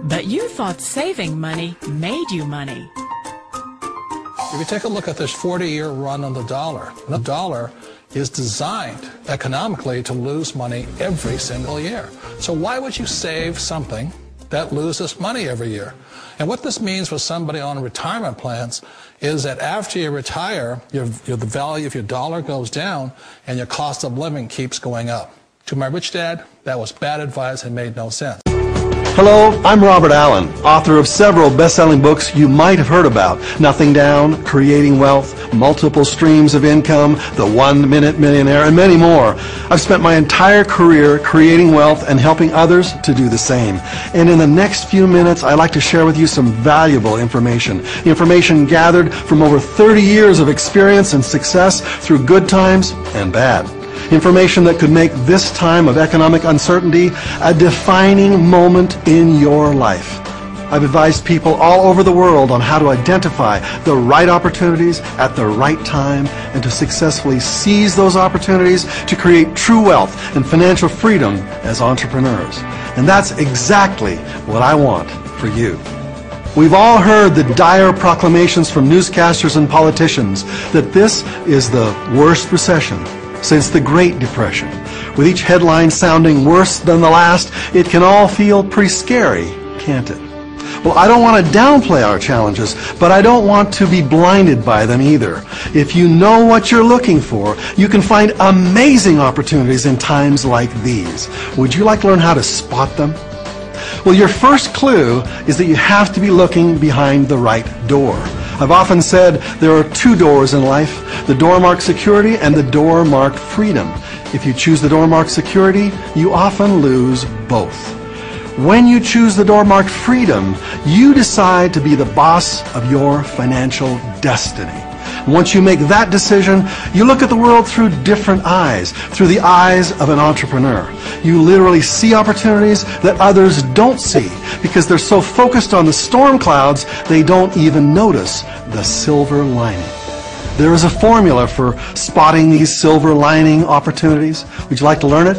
But you thought saving money made you money. If you take a look at this 40-year run on the dollar is designed economically to lose money every single year. So why would you save something that loses money every year? And what this means for somebody on retirement plans is that after you retire, the value of your dollar goes down and your cost of living keeps going up. To my rich dad, that was bad advice and made no sense. Hello, I'm Robert Allen, author of several best-selling books you might have heard about. Nothing Down, Creating Wealth, Multiple Streams of Income, The 1 Minute Millionaire, and many more. I've spent my entire career creating wealth and helping others to do the same. And in the next few minutes, I'd like to share with you some valuable information. Information gathered from over 30 years of experience and success through good times and bad. Information that could make this time of economic uncertainty a defining moment in your life. I've advised people all over the world on how to identify the right opportunities at the right time and to successfully seize those opportunities to create true wealth and financial freedom as entrepreneurs. And that's exactly what I want for you. We've all heard the dire proclamations from newscasters and politicians that this is the worst recession since the Great Depression. With each headline sounding worse than the last, it can all feel pretty scary, can't it? Well, I don't want to downplay our challenges, but I don't want to be blinded by them either. If you know what you're looking for, you can find amazing opportunities in times like these. Would you like to learn how to spot them? Well, your first clue is that you have to be looking behind the right door. I've often said there are two doors in life, the door marked security and the door marked freedom. If you choose the door marked security, you often lose both. When you choose the door marked freedom, you decide to be the boss of your financial destiny. Once you make that decision, you look at the world through different eyes, through the eyes of an entrepreneur. You literally see opportunities that others don't see because they're so focused on the storm clouds, they don't even notice the silver lining. There is a formula for spotting these silver lining opportunities. Would you like to learn it?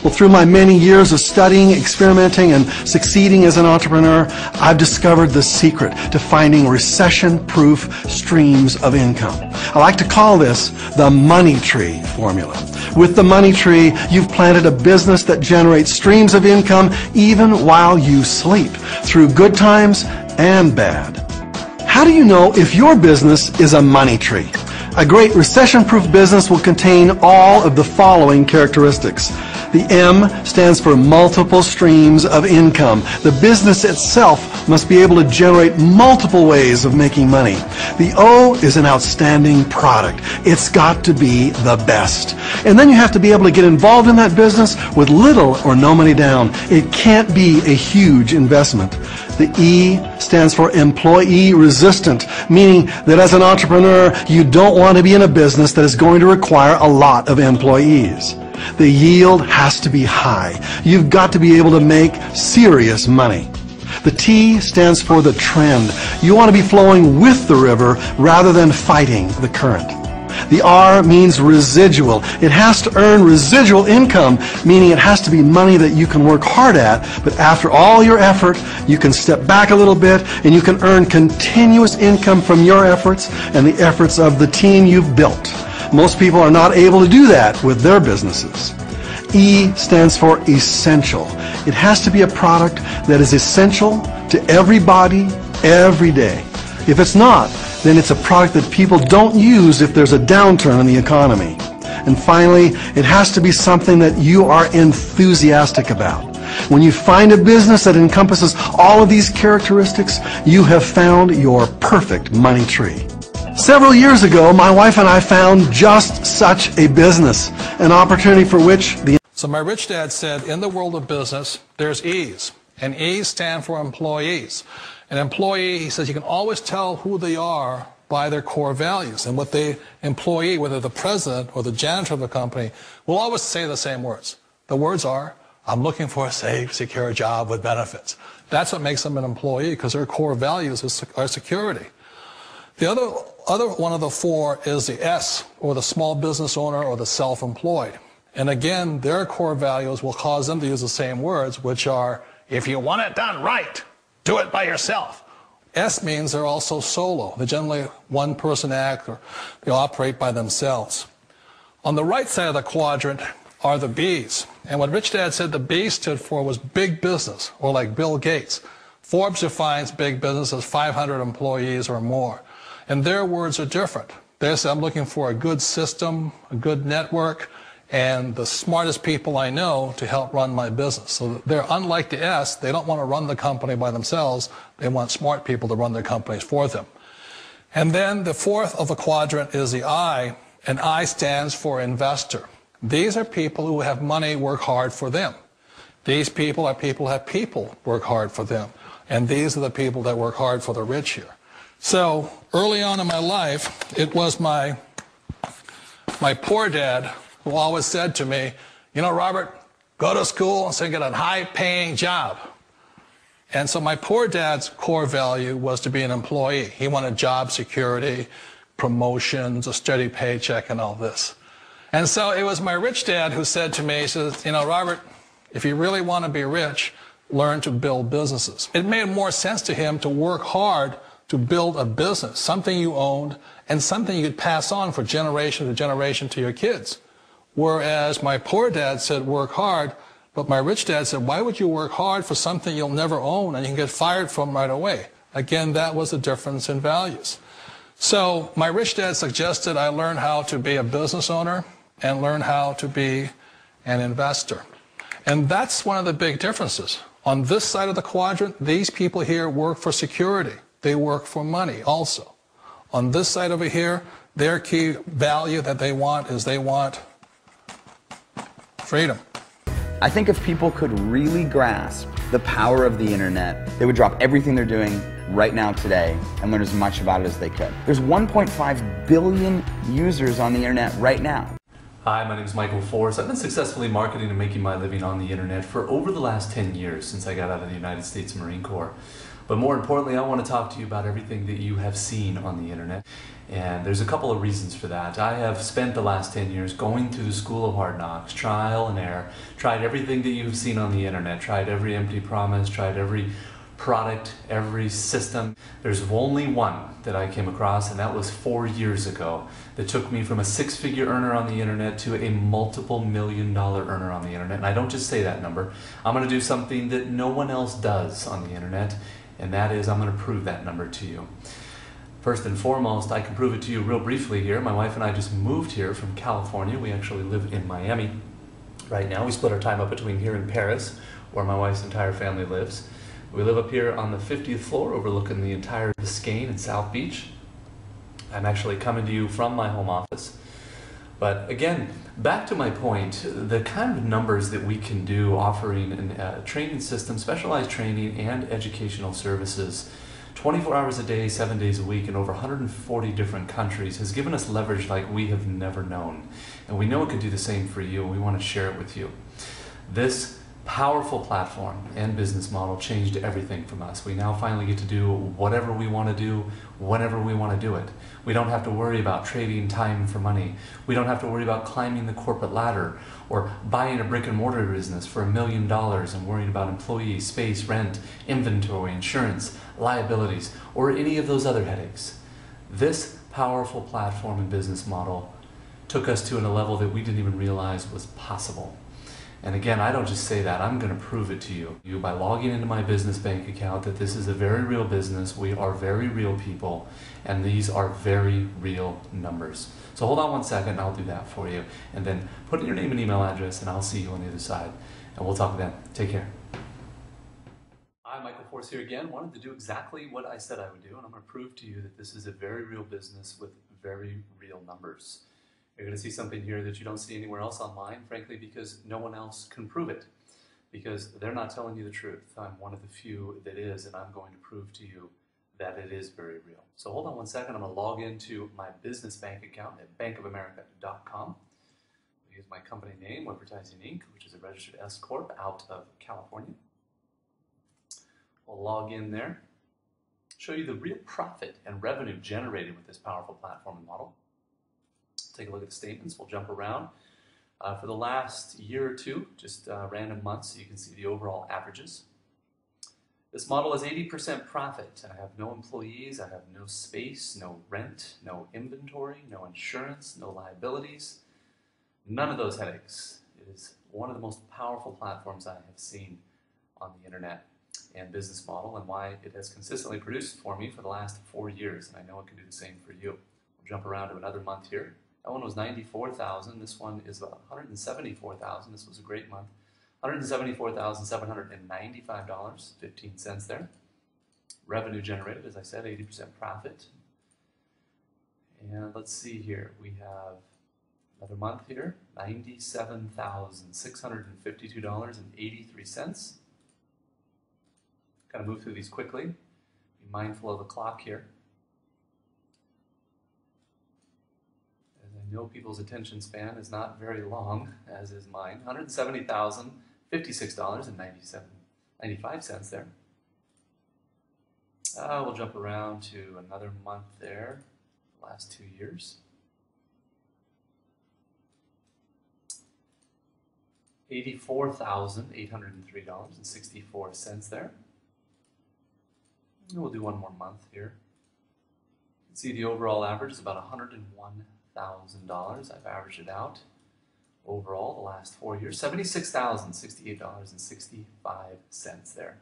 Well, through my many years of studying, experimenting, and succeeding as an entrepreneur, I've discovered the secret to finding recession-proof streams of income. I like to call this the money tree formula. With the money tree, you've planted a business that generates streams of income even while you sleep, through good times and bad. How do you know if your business is a money tree? A great recession-proof business will contain all of the following characteristics. The M stands for multiple streams of income. The business itself must be able to generate multiple ways of making money. The O is an outstanding product. It's got to be the best. And then you have to be able to get involved in that business with little or no money down. It can't be a huge investment. The E stands for employee resistant, meaning that as an entrepreneur, you don't want to be in a business that is going to require a lot of employees. The yield has to be high. You've got to be able to make serious money. The T stands for the trend. You want to be flowing with the river rather than fighting the current. The R means residual. It has to earn residual income, meaning it has to be money that you can work hard at, but after all your effort, you can step back a little bit and you can earn continuous income from your efforts and the efforts of the team you've built. Most people are not able to do that with their businesses. E stands for essential. It has to be a product that is essential to everybody, every day. If it's not, then it's a product that people don't use if there's a downturn in the economy. And finally, it has to be something that you are enthusiastic about. When you find a business that encompasses all of these characteristics, you have found your perfect money tree. Several years ago, my wife and I found just such a business, an opportunity for which the... So my rich dad said, in the world of business, there's E's, and E's stand for employees. An employee, he says, you can always tell who they are by their core values. And what the employee, whether the president or the janitor of the company, will always say the same words. The words are, I'm looking for a safe, secure job with benefits. That's what makes them an employee, because their core values are security. The other one of the four is the S, or the small business owner or the self-employed. And again, their core values will cause them to use the same words, which are if you want it done right, do it by yourself. S means they're also solo. They're generally one-person act, or they operate by themselves. On the right side of the quadrant are the B's. And what Rich Dad said the B stood for was big business, or like Bill Gates. Forbes defines big business as 500 employees or more. And their words are different. They say, I'm looking for a good system, a good network, and the smartest people I know to help run my business. So they're unlike the S. They don't want to run the company by themselves. They want smart people to run their companies for them. And then the fourth of the quadrant is the I, and I stands for investor. These are people who have money work hard for them. These people are people who have people work hard for them. And these are the people that work hard for the rich here. So early on in my life, it was my poor dad who always said to me, you know, Robert, go to school and so get a high-paying job. And so my poor dad's core value was to be an employee. He wanted job security, promotions, a steady paycheck, and all this. And so it was my rich dad who said to me, he says, you know, Robert, if you really want to be rich, learn to build businesses. It made more sense to him to work hard to build a business, something you owned, and something you could pass on for generation to generation to your kids. Whereas my poor dad said work hard, but my rich dad said, why would you work hard for something you'll never own and you can get fired from right away? Again, that was the difference in values. So my rich dad suggested I learn how to be a business owner and learn how to be an investor. And that's one of the big differences. On this side of the quadrant, these people here work for security. They work for money also. On this side over here, their key value that they want is they want freedom. I think if people could really grasp the power of the internet, they would drop everything they're doing right now today and learn as much about it as they could. There's 1.5 billion users on the internet right now. Hi, my name is Michael Forrest. I've been successfully marketing and making my living on the internet for over the last 10 years since I got out of the United States Marine Corps. But more importantly, I want to talk to you about everything that you have seen on the internet. And there's a couple of reasons for that. I have spent the last 10 years going through the school of hard knocks, trial and error, tried everything that you've seen on the internet, tried every empty promise, tried every product, every system. There's only one that I came across, and that was 4 years ago, that took me from a six-figure earner on the internet to a multiple million-dollar earner on the internet. And I don't just say that number. I'm going to do something that no one else does on the internet, and that is I'm going to prove that number to you. First and foremost, I can prove it to you real briefly here. My wife and I just moved here from California. We actually live in Miami right now. We split our time up between here and Paris, where my wife's entire family lives. We live up here on the 50th floor overlooking the entire Biscayne and South Beach. I'm actually coming to you from my home office. But again, back to my point, the kind of numbers that we can do offering a training system, specialized training and educational services 24 hours a day, 7 days a week in over 140 different countries has given us leverage like we have never known. And we know it could do the same for you, and we want to share it with you. This powerful platform and business model changed everything from us. We now finally get to do whatever we want to do, whenever we want to do it. We don't have to worry about trading time for money. We don't have to worry about climbing the corporate ladder or buying a brick and mortar business for $1 million and worrying about employees, space, rent, inventory, insurance, liabilities, or any of those other headaches. This powerful platform and business model took us to a level that we didn't even realize was possible. And again, I don't just say that, I'm going to prove it to you by logging into my business bank account that this is a very real business, we are very real people, and these are very real numbers. So hold on one second and I'll do that for you. And then put in your name and email address and I'll see you on the other side. And we'll talk then. Take care. Hi, Michael Force here again. Wanted to do exactly what I said I would do, and I'm going to prove to you that this is a very real business with very real numbers. You're going to see something here that you don't see anywhere else online, frankly, because no one else can prove it. Because they're not telling you the truth. I'm one of the few that is, and I'm going to prove to you that it is very real. So hold on one second. I'm going to log into my business bank account at bankofamerica.com. I'll use my company name, Advertising Inc., which is a registered S Corp out of California. We'll log in there, show you the real profit and revenue generated with this powerful platform and model. Take a look at the statements. We'll jump around. For the last year or two, just random months, so you can see the overall averages. This model is 80% profit. I have no employees, I have no space, no rent, no inventory, no insurance, no liabilities, none of those headaches. It is one of the most powerful platforms I have seen on the internet and business model, and why it has consistently produced for me for the last 4 years, and I know it can do the same for you. We'll jump around to another month here. That one was 94,000. This one is about 174,000. This was a great month. $174,795, 15 cents there. Revenue generated, as I said, 80% profit. And let's see here. We have another month here, $97,652.83. Got to move through these quickly. Be mindful of the clock here. As I know people's attention span is not very long, as is mine. $170,056.95 there. We'll jump around to another month there, the last 2 years. $84,803.64 there. And we'll do one more month here. You can see the overall average is about $101,000. I've averaged it out overall the last 4 years. $76,068.65 there.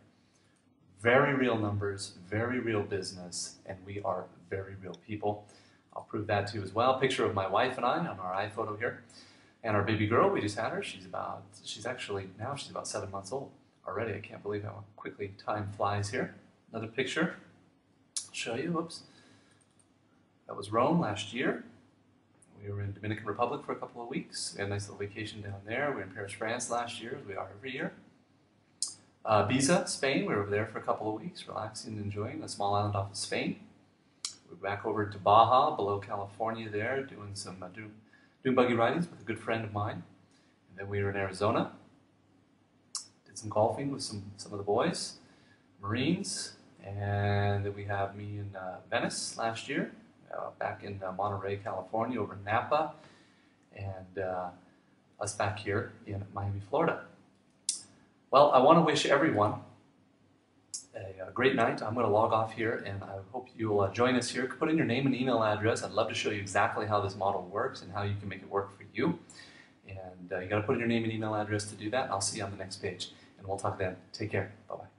Very real numbers, very real business, and we are very real people. I'll prove that to you as well. Picture of my wife and I on our iPhoto here. And our baby girl, we just had her. She's about 7 months old already. I can't believe how quickly time flies here. Another picture. I'll show you. Whoops. That was Rome last year. We were in Dominican Republic for a couple of weeks. We had a nice little vacation down there. We were in Paris, France last year, as we are every year. Ibiza, Spain. We were over there for a couple of weeks, relaxing and enjoying a small island off of Spain. We're back over to Baja, below California there, doing some doing buggy ridings with a good friend of mine. And then we were in Arizona. Did some golfing with some of the boys, Marines. And then we have me in Venice last year, back in Monterey, California, over in Napa, and us back here in Miami, Florida. Well, I want to wish everyone a great night. I'm going to log off here, and I hope you'll join us here. Put in your name and email address. I'd love to show you exactly how this model works and how you can make it work for you. And you got to put in your name and email address to do that. I'll see you on the next page, and we'll talk then. Take care. Bye-bye.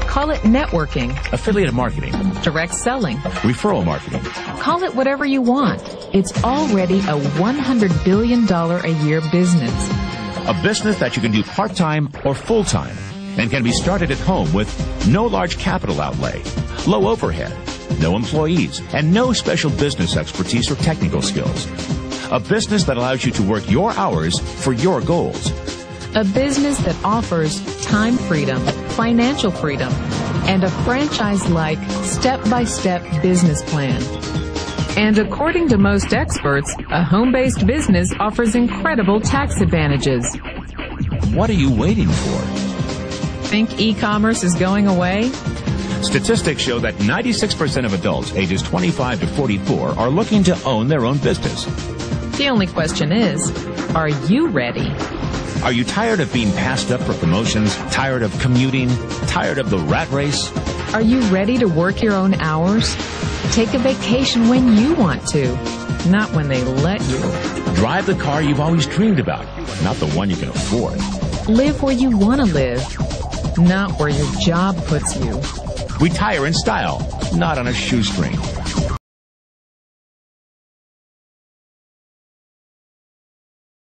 Call it networking, affiliate marketing, direct selling, referral marketing. Call it whatever you want. It's already a $100 billion a year business. A business that you can do part-time or full-time and can be started at home with no large capital outlay, low overhead, no employees, and no special business expertise or technical skills. A business that allows you to work your hours for your goals. A business that offers time freedom, financial freedom, and a franchise-like, step-by-step business plan. And according to most experts, a home-based business offers incredible tax advantages. What are you waiting for? Think e-commerce is going away? Statistics show that 96% of adults ages 25 to 44 are looking to own their own business. The only question is, are you ready? Are you tired of being passed up for promotions, tired of commuting, tired of the rat race? Are you ready to work your own hours? Take a vacation when you want to, not when they let you. Drive the car you've always dreamed about, not the one you can afford. Live where you want to live, not where your job puts you. Retire in style, not on a shoestring.